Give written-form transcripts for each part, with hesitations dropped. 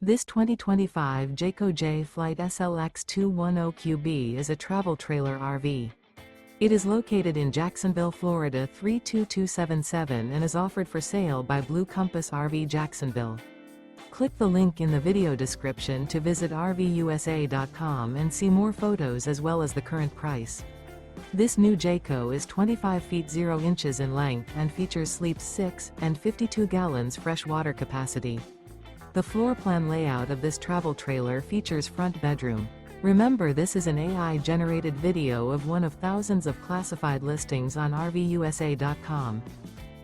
This 2025 Jayco Jay Flight SLX 210QB is a travel trailer RV. It is located in Jacksonville, Florida 32277 and is offered for sale by Blue Compass RV Jacksonville. Click the link in the video description to visit RVUSA.com and see more photos as well as the current price. This new Jayco is 25 feet 0 inches in length and features sleeps 6 and 52 gallons fresh water capacity. The floor plan layout of this travel trailer features front bedroom. Remember, this is an AI-generated video of one of thousands of classified listings on RVUSA.com.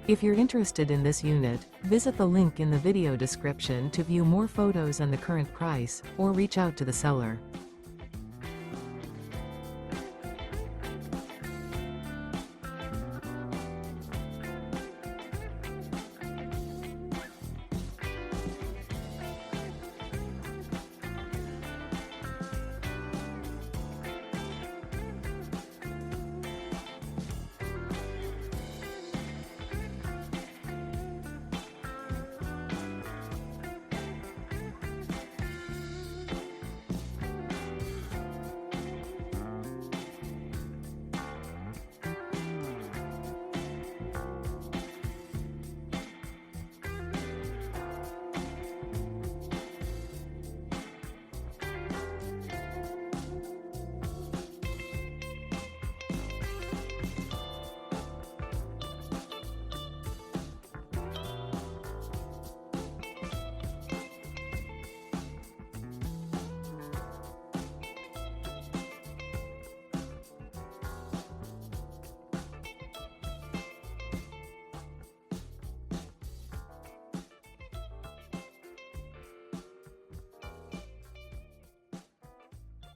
If you're interested in this unit, visit the link in the video description to view more photos and the current price, or reach out to the seller.